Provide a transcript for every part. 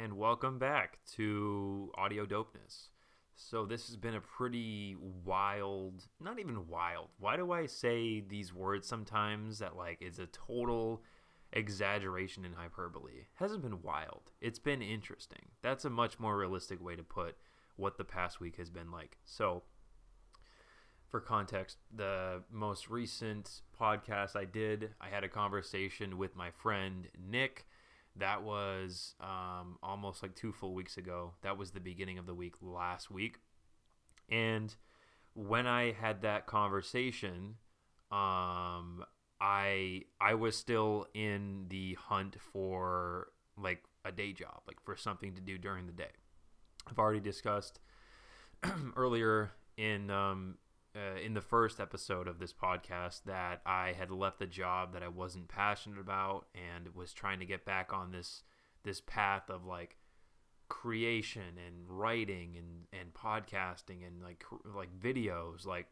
and welcome back to Audio Dopeness. So, this has been a pretty wild, not even wild. Why do I say these words sometimes that, like, it's a total exaggeration and hyperbole? It hasn't been wild. It's been interesting. That's a much more realistic way to put what the past week has been like. So, for context, the most recent podcast I did, I had a conversation with my friend Nick. That was almost like 2 full weeks ago. That was the beginning of the week last week. And when I had that conversation, I was still in the hunt for like a day job, like for something to do during the day. I've already discussed earlier in the first episode of this podcast that I had left a job that I wasn't passionate about and was trying to get back on this path of like creation and writing and podcasting and like videos, like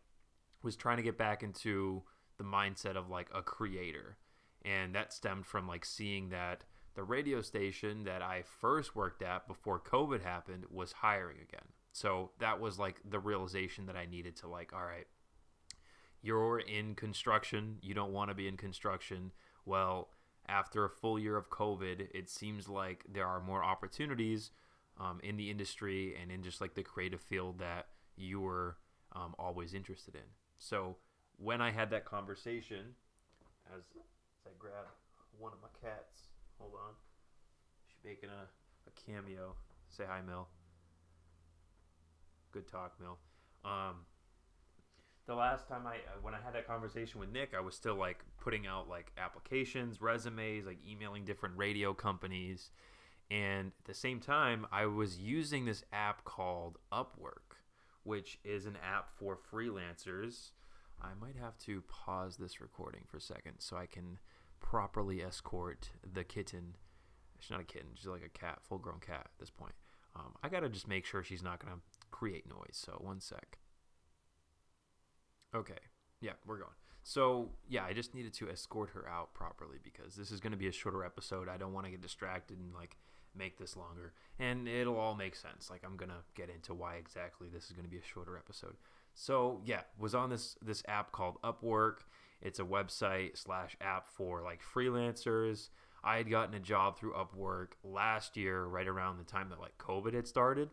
was trying to get back into the mindset of like a creator. And that stemmed from like seeing that the radio station that I first worked at before COVID happened was hiring again. So that was like the realization that I needed to like, all right, you're in construction. You don't want to be in construction. Well, after a full year of COVID, it seems like there are more opportunities in the industry and in just like the creative field that you were always interested in. So when I had that conversation, as I grab one of my cats, hold on, she's making a cameo. Say hi, Mill. Good talk, Mill. The last time when I had that conversation with Nick, I was still like putting out like applications, resumes, like emailing different radio companies. And at the same time, I was using this app called Upwork, which is an app for freelancers. I might have to pause this recording for a second so I can properly escort the kitten. She's not a kitten, she's like a cat, full-grown cat at this point. I got to just make sure she's not going to create noise. So one sec. Okay. Yeah, we're going. So, yeah, I just needed to escort her out properly because this is going to be a shorter episode. I don't want to get distracted and, like, make this longer. And it'll all make sense. Like, I'm going to get into why exactly this is going to be a shorter episode. So, yeah, was on this app called Upwork. It's a website / app for, like, freelancers. I had gotten a job through Upwork last year right around the time that, like, COVID had started.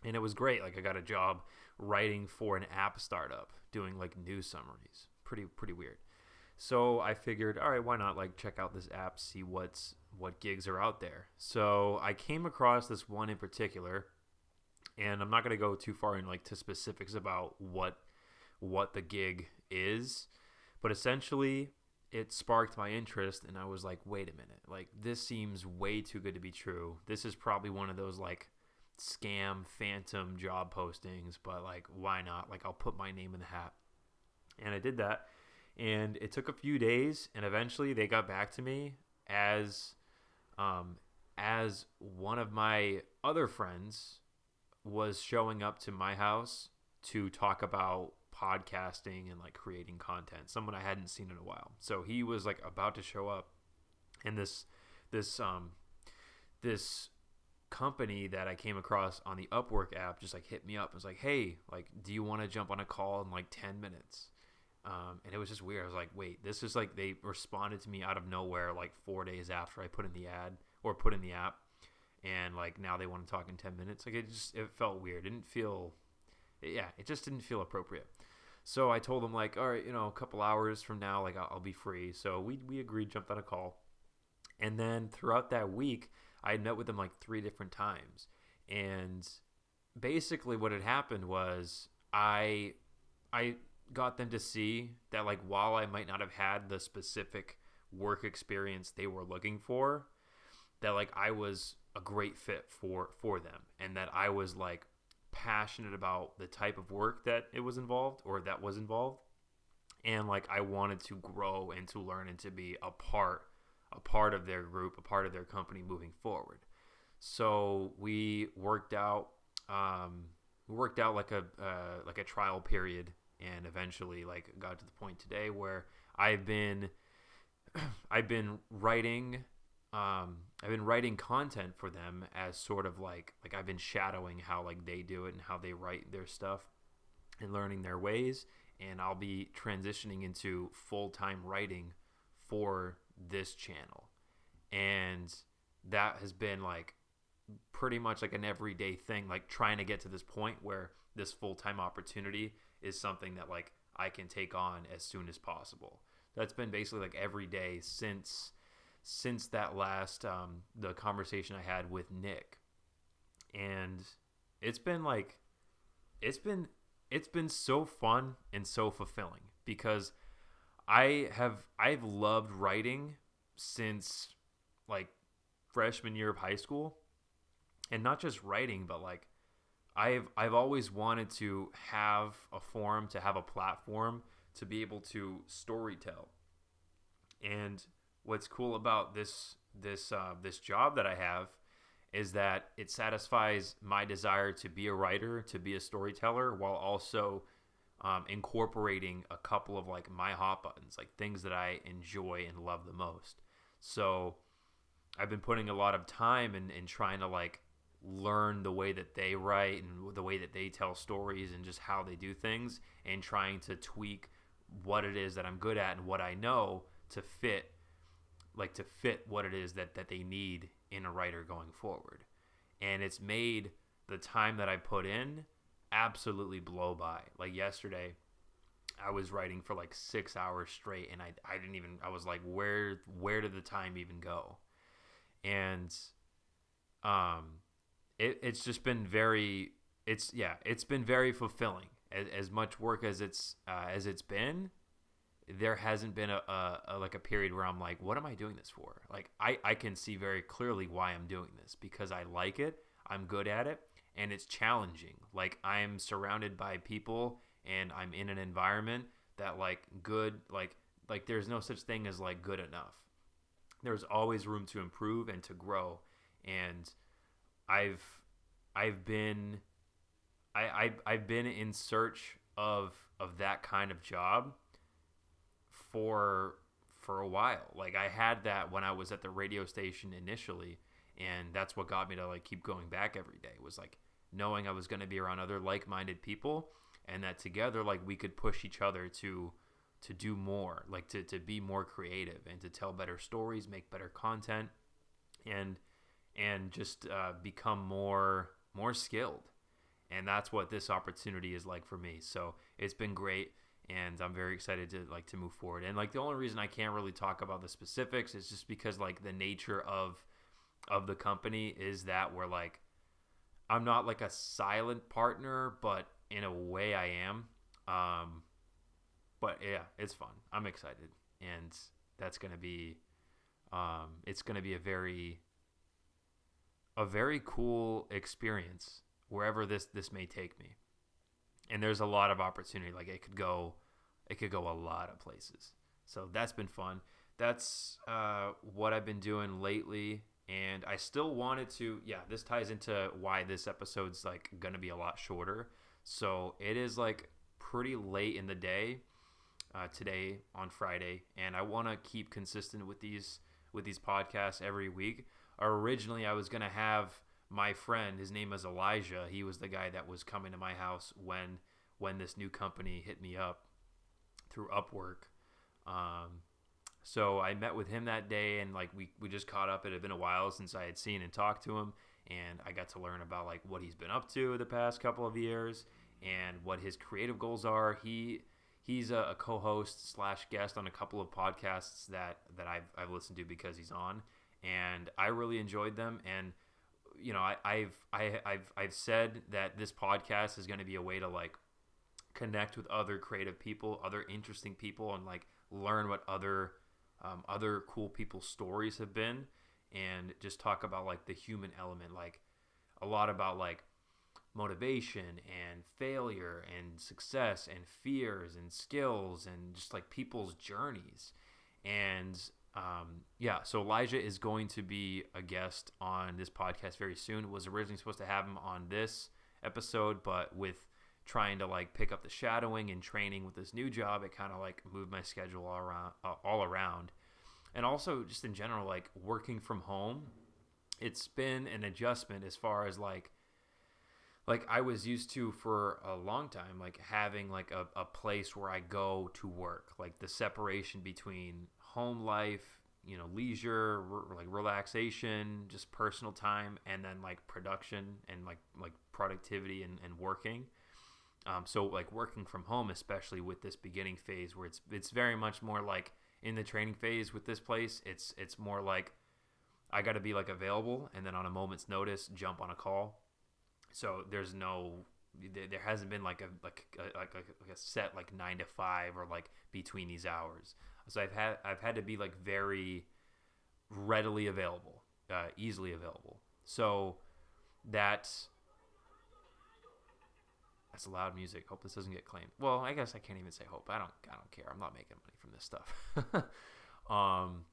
And it was great. Like, I got a job writing for an app startup, doing like news summaries. Pretty weird. So I figured, all right, why not like check out this app, see what gigs are out there. So I came across this one in particular, and I'm not going to go too far in like to specifics about what the gig is, but essentially it sparked my interest, and I was like, wait a minute, like this seems way too good to be true. This is probably one of those like scam phantom job postings, but like why not? Like I'll put my name in the hat. And I did that, and it took a few days, and eventually they got back to me as one of my other friends was showing up to my house to talk about podcasting and like creating content, someone I hadn't seen in a while. So he was like about to show up, and this company that I came across on the Upwork app just like hit me up. It was like, hey, like, do you want to jump on a call in like 10 minutes? And it was just weird. I was like, wait, this is like, they responded to me out of nowhere like 4 days after I put in the ad or put in the app, and like now they want to talk in 10 minutes. Like it felt weird. It just didn't feel appropriate. So I told them like, all right, a couple hours from now, like I'll be free. So we agreed, jumped on a call. And then throughout that week, I had met with them like 3 different times. And basically what had happened was I got them to see that like while I might not have had the specific work experience they were looking for, that like I was a great fit for them, and that I was like passionate about the type of work that was involved, and like I wanted to grow and to learn and to be a part of their group, a part of their company moving forward. So we worked out like a trial period, and eventually like got to the point today where I've been writing I've been writing content for them as sort of like I've been shadowing how like they do it and how they write their stuff and learning their ways. And I'll be transitioning into full-time writing for this channel. And that has been like pretty much like an everyday thing, like trying to get to this point where this full-time opportunity is something that like I can take on as soon as possible. That's been basically like every day since that last the conversation I had with Nick. And it's been like it's been so fun and so fulfilling because I've loved writing since like freshman year of high school. And not just writing, but like I've always wanted to have a forum, to have a platform to be able to storytell. And what's cool about this job that I have is that it satisfies my desire to be a writer, to be a storyteller, while also incorporating a couple of like my hot buttons, like things that I enjoy and love the most. So I've been putting a lot of time in trying to like learn the way that they write and the way that they tell stories and just how they do things, and trying to tweak what it is that I'm good at and what I know to fit what it is that they need in a writer going forward. And it's made the time that I put in absolutely blow by. Like yesterday, I was writing for like 6 hours straight, and I was like, where did the time even go? And it's just been it's been very fulfilling. As much work as it's been, there hasn't been a like a period where I'm like, what am I doing this for? Like I can see very clearly why I'm doing this, because I like it, I'm good at it, and it's challenging. Like I'm surrounded by people and I'm in an environment that like good, like there's no such thing as like good enough. There's always room to improve and to grow. And I've been in search of that kind of job for a while. Like I had that when I was at the radio station initially, and that's what got me to like keep going back every day, was like knowing I was going to be around other like-minded people, and that together like we could push each other to do more, like to be more creative and to tell better stories, make better content, and just become more skilled. And that's what this opportunity is like for me. So it's been great, and I'm very excited to move forward. And like the only reason I can't really talk about the specifics is just because like the nature of the company is that we're like, I'm not like a silent partner, but in a way I am. But yeah, it's fun. I'm excited, and that's gonna be it's gonna be a very cool experience wherever this may take me. And there's a lot of opportunity. Like it could go a lot of places. So that's been fun. That's what I've been doing lately. And I still wanted to, this ties into why this episode's like going to be a lot shorter. So it is like pretty late in the day today on Friday. And I want to keep consistent with these podcasts every week. Originally, I was going to have my friend, his name is Elijah. He was the guy that was coming to my house when this new company hit me up through Upwork. So I met with him that day, and like we just caught up. It had been a while since I had seen and talked to him, and I got to learn about like what he's been up to the past couple of years and what his creative goals are. He's a co-host / guest on a couple of podcasts that I've listened to because he's on, and I really enjoyed them. And you know, I've said that this podcast is going to be a way to like connect with other creative people, other interesting people, and like learn what other cool people's stories have been, and just talk about like the human element, like a lot about like motivation and failure and success and fears and skills and just like people's journeys. And so Elijah is going to be a guest on this podcast very soon. Was originally supposed to have him on this episode, but with trying to like pick up the shadowing and training with this new job, it kind of like moved my schedule all around. And also just in general, like working from home, it's been an adjustment as far as like I was used to for a long time, like having like a place where I go to work, like the separation between home life, leisure, like relaxation, just personal time, and then like production and like productivity and working. So like working from home, especially with this beginning phase where it's very much more like in the training phase with this place, it's more like I got to be like available and then on a moment's notice jump on a call. So there hasn't been like a set like 9 to 5 or like between these hours. So I've had to be like very readily available, easily available. So that's that's loud music. Hope this doesn't get claimed. Well, I guess I can't even say hope. I don't care. I'm not making money from this stuff. um,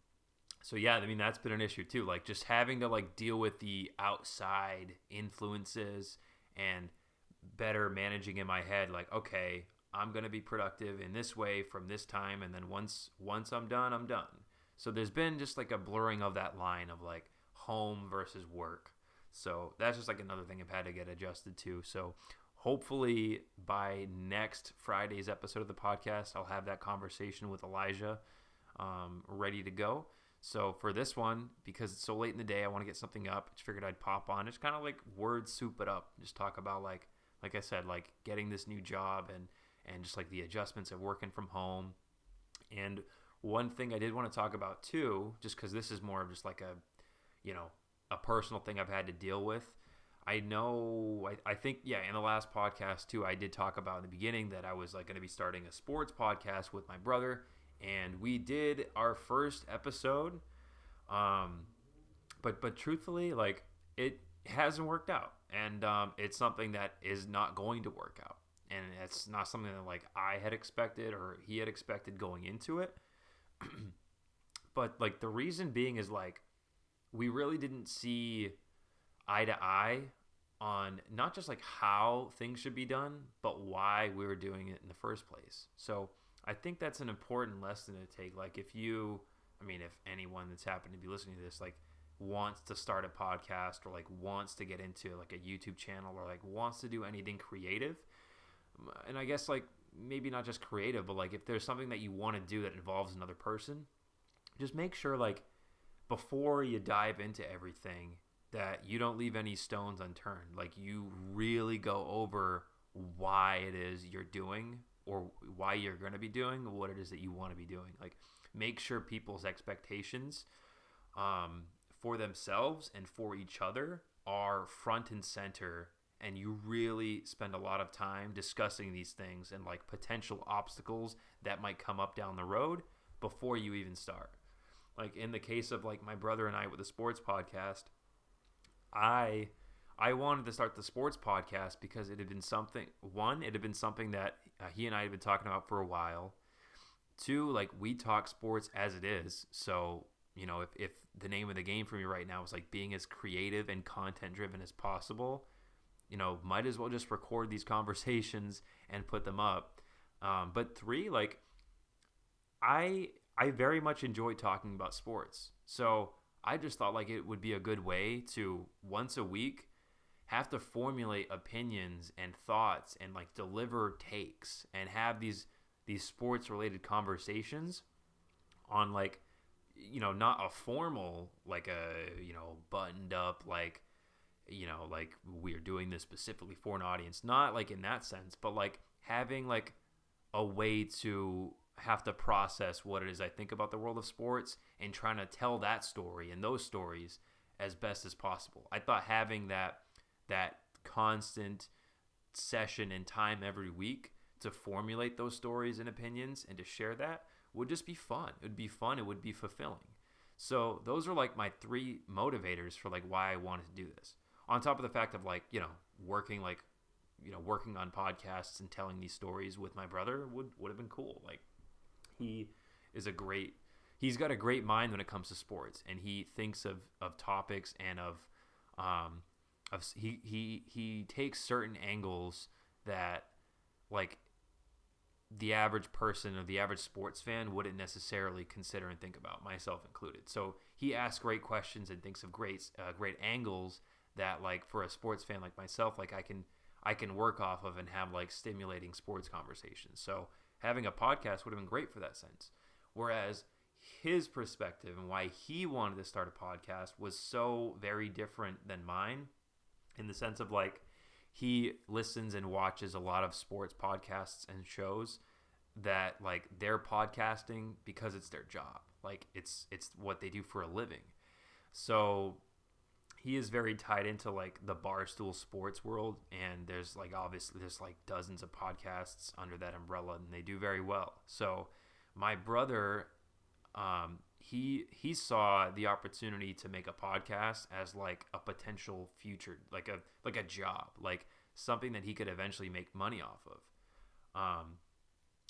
so yeah, I mean that's been an issue too. Like just having to like deal with the outside influences and better managing in my head. Like okay, I'm gonna be productive in this way from this time, and then once I'm done, I'm done. So there's been just like a blurring of that line of like home versus work. So that's just like another thing I've had to get adjusted to. So hopefully by next Friday's episode of the podcast, I'll have that conversation with Elijah ready to go. So for this one, because it's so late in the day, I want to get something up. Just figured I'd pop on, just kind of like word soup it up, just talk about like I said, like getting this new job and just like the adjustments of working from home. And one thing I did want to talk about too, just because this is more of just like a personal thing I've had to deal with. I know, I think, yeah, in the last podcast too, I did talk about in the beginning that I was like going to be starting a sports podcast with my brother, and we did our first episode. But truthfully, like it hasn't worked out, and it's something that is not going to work out, and it's not something that like I had expected or he had expected going into it. But like the reason being is like we really didn't see eye to eye on not just like how things should be done, but why we were doing it in the first place. So I think that's an important lesson to take. Like if anyone that's happened to be listening to this, like wants to start a podcast or like wants to get into like a YouTube channel or like wants to do anything creative, and I guess like maybe not just creative, but like if there's something that you want to do that involves another person, just make sure like before you dive into everything that you don't leave any stones unturned. Like you really go over why it is you're doing or why you're going to be doing what it is that you want to be doing. Like make sure people's expectations for themselves and for each other are front and center, and you really spend a lot of time discussing these things and like potential obstacles that might come up down the road before you even start. Like in the case of like my brother and I with the sports podcast, I wanted to start the sports podcast because it had been something that he and I had been talking about for a while. Two, like we talk sports as it is. So, if the name of the game for me right now is like being as creative and content driven as possible, might as well just record these conversations and put them up. But three, like I very much enjoy talking about sports. So I just thought like it would be a good way to once a week have to formulate opinions and thoughts and like deliver takes and have these sports related conversations on like not a formal like a buttoned up like like we're doing this specifically for an audience, not like in that sense, but like having like a way to have to process what it is I think about the world of sports and trying to tell that story and those stories as best as possible. I thought having that constant session and time every week to formulate those stories and opinions and to share that would just be fun. It would be fun. It would be fulfilling. So those are like my three motivators for like why I wanted to do this. On top of the fact of like, working on podcasts and telling these stories with my brother would have been cool. Like he's got a great mind when it comes to sports, and he thinks of topics and he takes certain angles that like the average person or the average sports fan wouldn't necessarily consider and think about, myself included. So he asks great questions and thinks of great angles that, like, for a sports fan like myself, like I can work off of and have like stimulating sports conversations. So having a podcast would have been great for that sense. Whereas his perspective and why he wanted to start a podcast was so very different than mine, in the sense of like he listens and watches a lot of sports podcasts and shows that like they're podcasting because it's their job. Like it's what they do for a living. So he is very tied into like the Barstool sports world, and there's like obviously there's like dozens of podcasts under that umbrella, and they do very well. So my brother, he saw the opportunity to make a podcast as like a potential future, like a job, like something that he could eventually make money off of.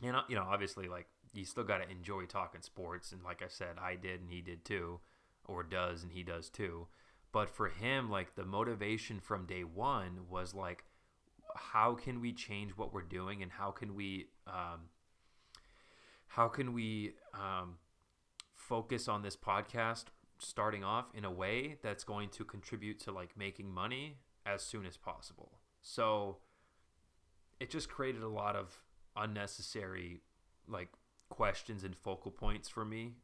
And you know, obviously, like you still got to enjoy talking sports, and like I said, I did and he did too, or does and he does too. But for him, like the motivation from day one was like, how can we change what we're doing, and how can we focus on this podcast starting off in a way that's going to contribute to like making money as soon as possible. So it just created a lot of unnecessary like questions and focal points for me,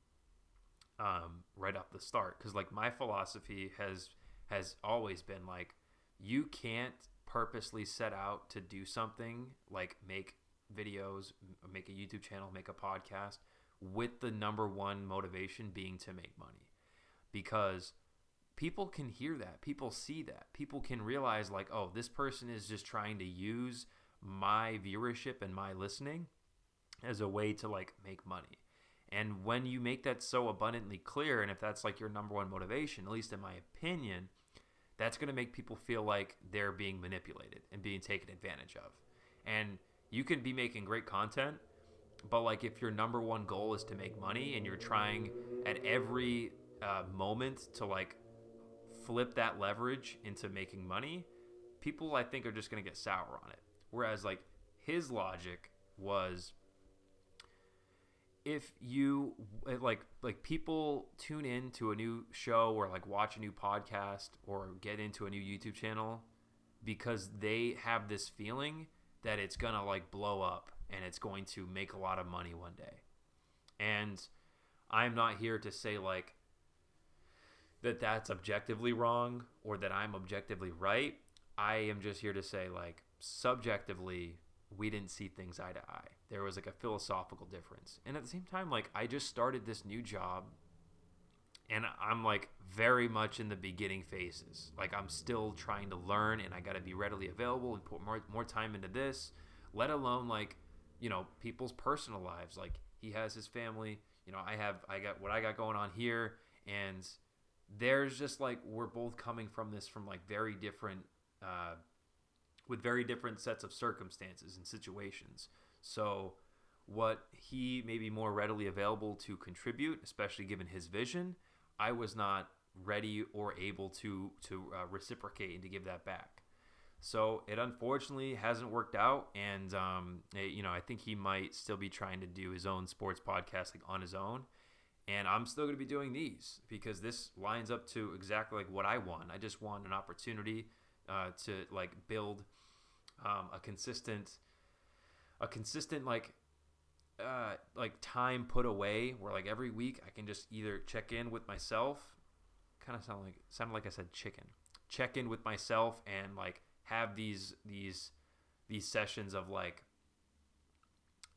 right off the start, because like my philosophy has always been like, you can't purposely set out to do something like make videos, make a YouTube channel, make a podcast with the number one motivation being to make money, because people can hear that, people see that, people can realize like, oh, this person is just trying to use my viewership and my listening as a way to like make money. And when you make that so abundantly clear, and if that's like your number one motivation, at least in my opinion, that's going to make people feel like they're being manipulated and being taken advantage of. And you can be making great content, but like if your number one goal is to make money and you're trying at every moment to like flip that leverage into making money, people I think are just going to get sour on it. Whereas like his logic was, if you like people tune in to a new show or like watch a new podcast or get into a new YouTube channel because they have this feeling that it's gonna like blow up and it's going to make a lot of money one day. And I'm not here to say like that that's objectively wrong or that I'm objectively right. I am just here to say like subjectively we didn't see things eye to eye. There was like a philosophical difference. And at the same time, like I just started this new job and I'm like very much in the beginning phases. Like I'm still trying to learn, and I got to be readily available and put more time into this, let alone like, you know, people's personal lives. Like he has his family, you know, I got what I got going on here, and there's just like, we're both coming from this from like very different with very different sets of circumstances and situations. So what he may be more readily available to contribute, especially given his vision, I was not ready or able to reciprocate and to give that back. So it unfortunately hasn't worked out, and you know, I think he might still be trying to do his own sports podcasting on his own, and I'm still going to be doing these because this lines up to exactly like what I want. I just want an opportunity to like build a consistent like time put away where like every week I can just either check in with myself, kind of sounded like I said check in with myself, and like have these sessions of like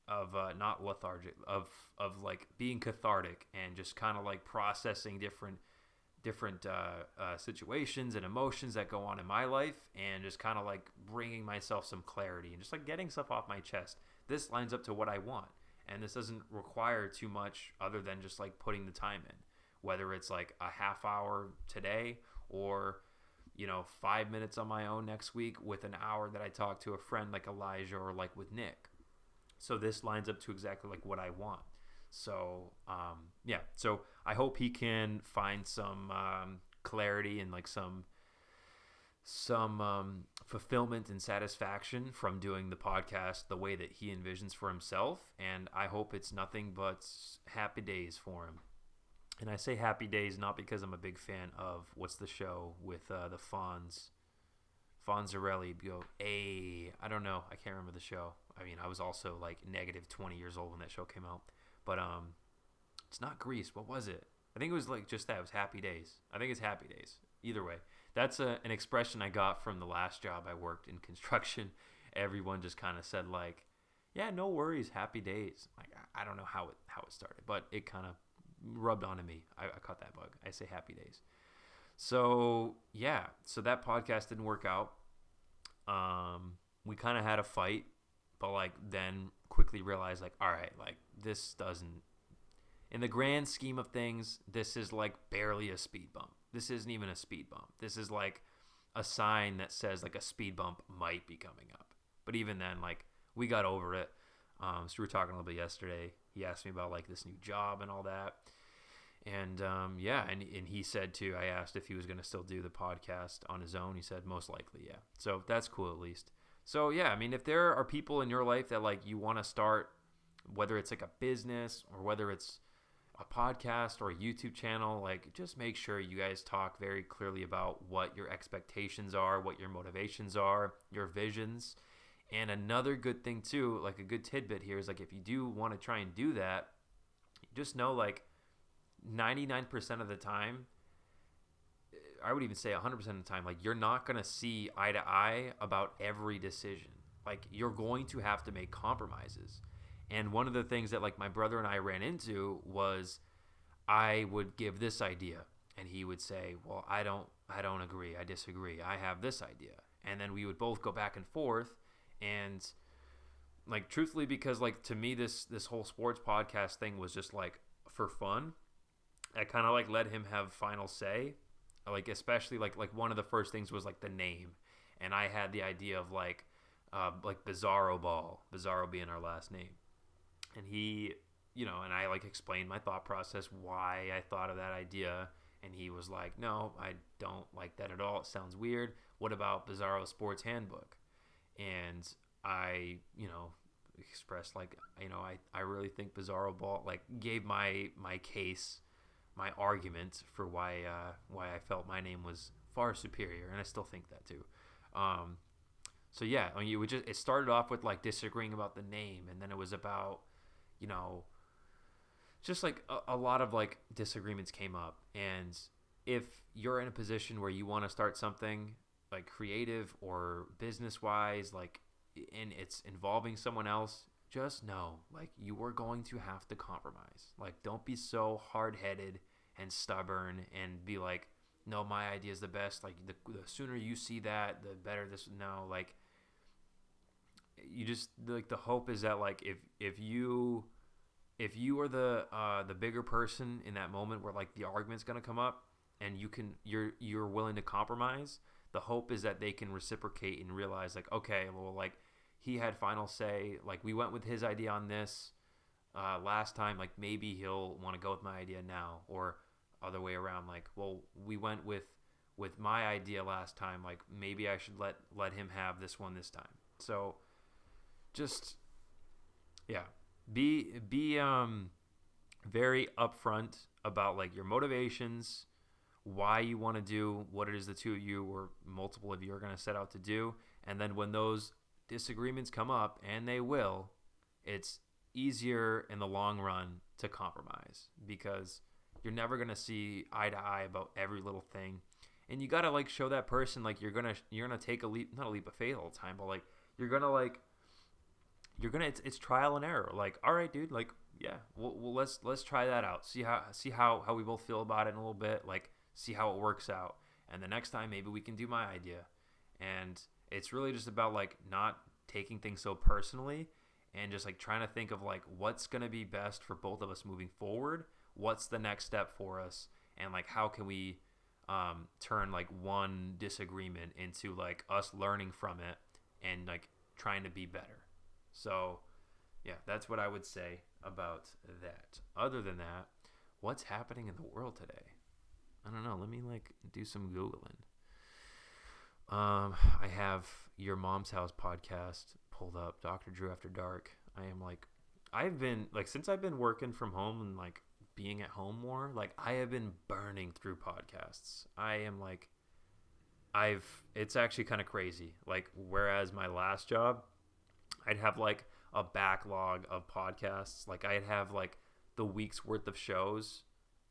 not lethargic, of like being cathartic and just kind of like processing different situations and emotions that go on in my life, and just kind of like bringing myself some clarity and just like getting stuff off my chest. This lines up to what I want, and this doesn't require too much other than just like putting the time in, whether it's like a half hour today or, you know, 5 minutes on my own next week with an hour that I talk to a friend like Elijah or like with Nick. So this lines up to exactly like what I want. So yeah, so I hope he can find some clarity and like some some fulfillment and satisfaction from doing the podcast the way that he envisions for himself. And I hope it's nothing but happy days for him. And I say happy days not because I'm a big fan of what's the show with the Fonzarelli go, I don't know. I can't remember the show. I mean, I was also like negative 20 years old when that show came out. But it's not Grease. What was it? I think it was like just that. It was Happy Days. I think it's Happy Days. Either way. That's an expression I got from the last job I worked in construction. Everyone just kind of said like, yeah, no worries, happy days. Like I don't know how it started, but it kind of rubbed onto me. I caught that bug. I say happy days. So yeah, so that podcast didn't work out. We kind of had a fight, but like then quickly realized like, all right, like this doesn't, in the grand scheme of things, this is like barely a speed bump. This isn't even a speed bump. This is like a sign that says like a speed bump might be coming up. But even then, like we got over it. So we were talking a little bit yesterday. He asked me about like this new job and all that. And yeah, and he said too, I asked if he was going to still do the podcast on his own. He said most likely, yeah. So that's cool at least. So yeah, I mean, if there are people in your life that like you want to start, whether it's like a business or whether it's a podcast or a YouTube channel, like just make sure you guys talk very clearly about what your expectations are, what your motivations are, your visions. And another good thing too, like a good tidbit here is like if you do want to try and do that, just know like 99% of the time, I would even say 100% of the time, like you're not going to see eye to eye about every decision. Like you're going to have to make compromises. And one of the things that like my brother and I ran into was I would give this idea and he would say, well, I don't agree. I disagree. I have this idea. And then we would both go back and forth. And like truthfully, because like to me, this whole sports podcast thing was just like for fun. I kind of like let him have final say. Like especially like one of the first things was like the name. And I had the idea of like Bizarro Ball, Bizarro being our last name. And he, and I like explained my thought process, why I thought of that idea. And he was like, no, I don't like that at all. It sounds weird. What about Bizarro Sports Handbook? And I, expressed like, I really think Bizarro Ball, like gave my case, my argument for why I felt my name was far superior. And I still think that too. So yeah, I mean, it started off with like disagreeing about the name. And then it was about, just like a lot of like disagreements came up. And if you're in a position where you want to start something like creative or business wise, like, and it's involving someone else, just know like you are going to have to compromise. Like, don't be so hard headed and stubborn and be like, no, my idea is the best. Like the sooner you see that, the better this. No, like you just like the hope is that like if you are the bigger person in that moment where like the argument's gonna come up and you're willing to compromise, the hope is that they can reciprocate and realize like, okay, well, like he had final say, like we went with his idea on this last time, like maybe he'll want to go with my idea now, or other way around, like, well, we went with my idea last time, like maybe I should let him have this one this time. So just yeah, be very upfront about like your motivations, why you want to do what it is the two of you or multiple of you are going to set out to do. And then when those disagreements come up, and they will, it's easier in the long run to compromise because you're never going to see eye to eye about every little thing. And you got to like show that person like you're going to take a leap, not a leap of faith all the time, but like it's trial and error. Like, all right, dude, like, yeah, well let's try that out. See how we both feel about it in a little bit, like see how it works out. And the next time maybe we can do my idea. And it's really just about like not taking things so personally and just like trying to think of like what's going to be best for both of us moving forward. What's the next step for us? And like how can we turn like one disagreement into like us learning from it and like trying to be better. So yeah, that's what I would say about that. Other than that, what's happening in the world today? I don't know. Let me like do some Googling. I have Your Mom's House podcast pulled up, Dr. Drew After Dark. I am like, I've been like, since I've been working from home and like being at home more, like I have been burning through podcasts. I am like, it's actually kind of crazy. Like, whereas my last job, I'd have like a backlog of podcasts. Like, I'd have like the week's worth of shows,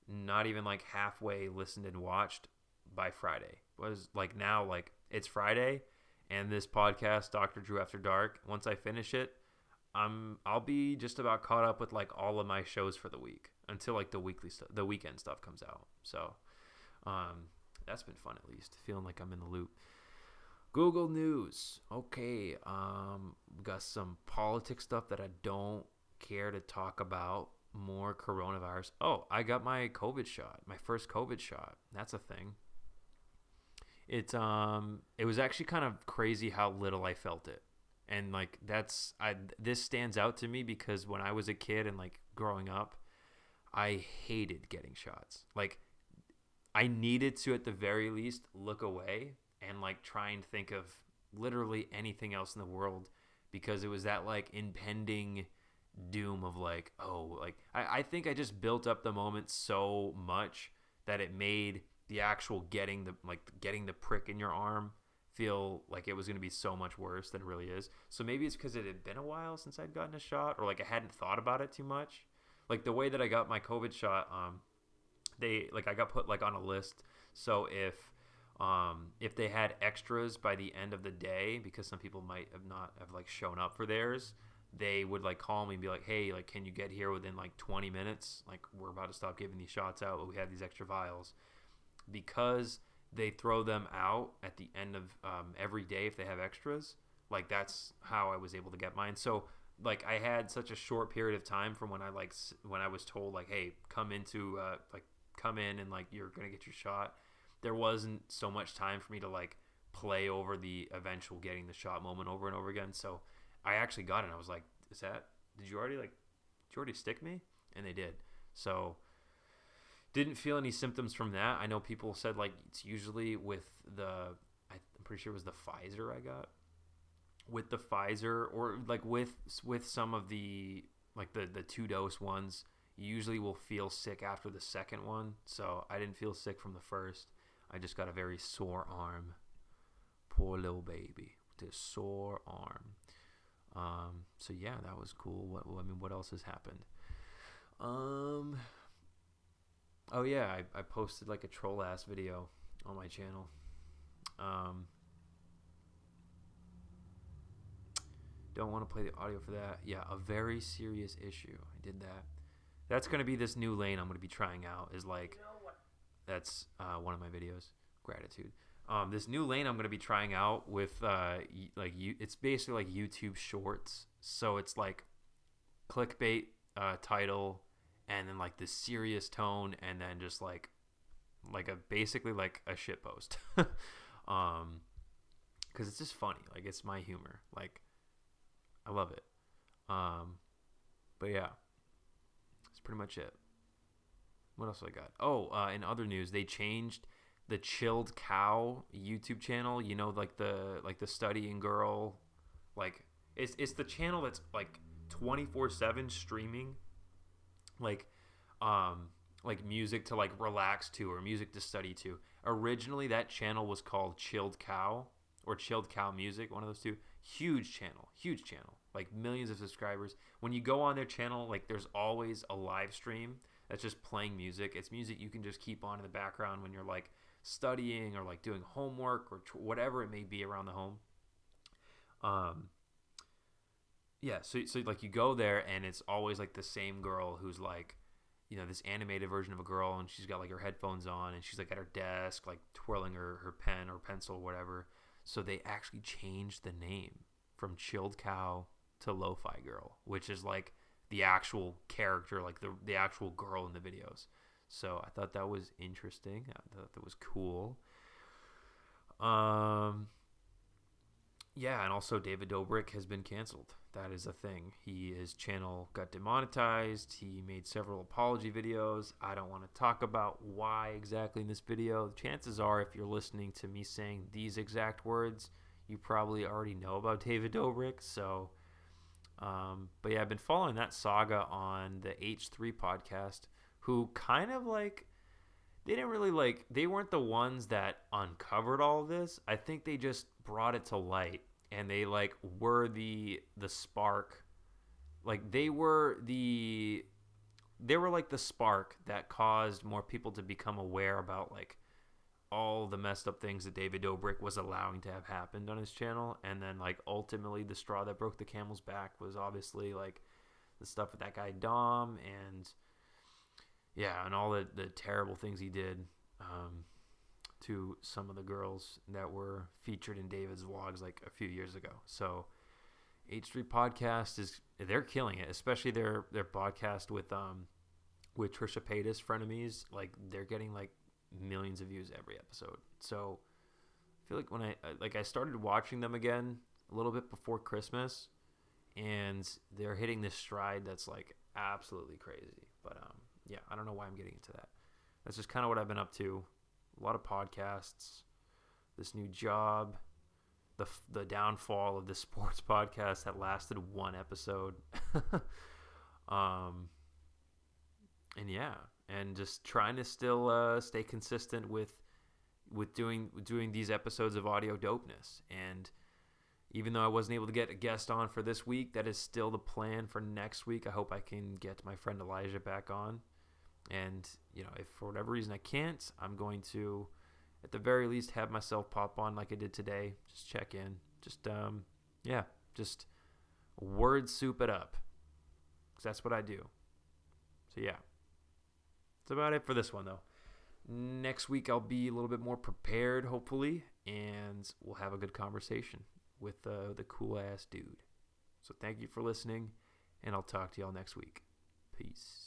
not even like halfway listened and watched by Friday. Was like now, like it's Friday, and this podcast, Dr. Drew After Dark, once I finish it, I'll be just about caught up with like all of my shows for the week until like the weekend stuff comes out. So, that's been fun, at least feeling like I'm in the loop. Google News. Okay, we got some politics stuff that I don't care to talk about. More coronavirus. Oh, I got my COVID shot, my first COVID shot. That's a thing. It was actually kind of crazy how little I felt it. And like this stands out to me because when I was a kid and like growing up, I hated getting shots. Like I needed to at the very least look away and like try and think of literally anything else in the world because it was that like impending doom of like, oh, like I think I just built up the moment so much that it made the actual getting the prick in your arm feel like it was going to be so much worse than it really is. So maybe it's because it had been a while since I'd gotten a shot, or like I hadn't thought about it too much. Like the way that I got my COVID shot, I got put like on a list. So if they had extras by the end of the day, because some people might have not have like shown up for theirs, they would like call me and be like, hey, like, can you get here within like 20 minutes? Like, we're about to stop giving these shots out, but we have these extra vials. Because they throw them out at the end of every day if they have extras, like that's how I was able to get mine. So like I had such a short period of time from when I was told like, hey, come in and like you're gonna get your shot. There wasn't so much time for me to like play over the eventual getting the shot moment over and over again. So I actually got it and I was like, did you already stick me? And they did. So didn't feel any symptoms from that. I know people said like it's usually with I'm pretty sure it was the Pfizer I got. With the Pfizer or like with some of the like the 2-dose ones, you usually will feel sick after the second one. So I didn't feel sick from the first. I just got a very sore arm. Poor little baby with this sore arm. So yeah, that was cool. What else has happened? Oh yeah, I posted like a troll ass video on my channel. Don't want to play the audio for that. Yeah, a very serious issue. I did that. That's gonna be this new lane I'm gonna be trying out. Is like that's one of my videos. Gratitude. This new lane I'm gonna be trying out with it's basically like YouTube Shorts. So it's like clickbait title, and then like this serious tone, and then just like basically like a shit post. Because it's just funny. Like it's my humor. Like I love it. But yeah, that's pretty much it. What else I got? Oh, in other news, they changed the Chilled Cow YouTube channel. You know, like the studying girl. Like it's the channel that's like 24/7 streaming. Like music to like relax to or music to study to. Originally, that channel was called Chilled Cow or Chilled Cow Music, one of those two. Huge channel, like millions of subscribers. When you go on their channel, like there's always a live stream that's just playing music. It's music you can just keep on in the background when you're like studying or like doing homework or whatever it may be around the home. Yeah, so like you go there and it's always like the same girl who's like, you know, this animated version of a girl, and she's got like her headphones on and she's like at her desk like twirling her pen or pencil or whatever. So they actually changed the name from Chilled Cow to Lo-Fi Girl, which is like the actual character, like the actual girl in the videos. So I thought that was interesting. I thought that was cool. Yeah, and also David Dobrik has been canceled. That is a thing. His channel got demonetized. He made several apology videos. I don't want to talk about why exactly in this video. Chances are, if you're listening to me saying these exact words, you probably already know about David Dobrik. So, but yeah, I've been following that saga on the H3 podcast, who kind of like, they didn't really like, they weren't the ones that uncovered all of this. I think they just brought it to light, and they like were the spark. Like they were like the spark that caused more people to become aware about like all the messed up things that David Dobrik was allowing to have happened on his channel. And then like ultimately the straw that broke the camel's back was obviously like the stuff with that guy Dom, and yeah, and all the terrible things he did to some of the girls that were featured in David's vlogs like a few years ago. So H3 podcast they're killing it, especially their podcast with Trisha Paytas, Frenemies. Like they're getting like millions of views every episode. So I feel like when I started watching them again a little bit before Christmas, and they're hitting this stride that's like absolutely crazy. But yeah, I don't know why I'm getting into that. That's just kind of what I've been up to. A lot of podcasts, this new job, the downfall of this sports podcast that lasted one episode. And yeah, and just trying to still stay consistent with doing these episodes of Audio Dopeness. And even though I wasn't able to get a guest on for this week, that is still the plan for next week. I hope I can get my friend Elijah back on. And, you know, if for whatever reason I can't, I'm going to, at the very least, have myself pop on like I did today. Just check in. Just, yeah, just word soup it up. Because that's what I do. So, yeah. That's about it for this one, though. Next week, I'll be a little bit more prepared, hopefully. And we'll have a good conversation with the cool-ass dude. So, thank you for listening. And I'll talk to y'all next week. Peace.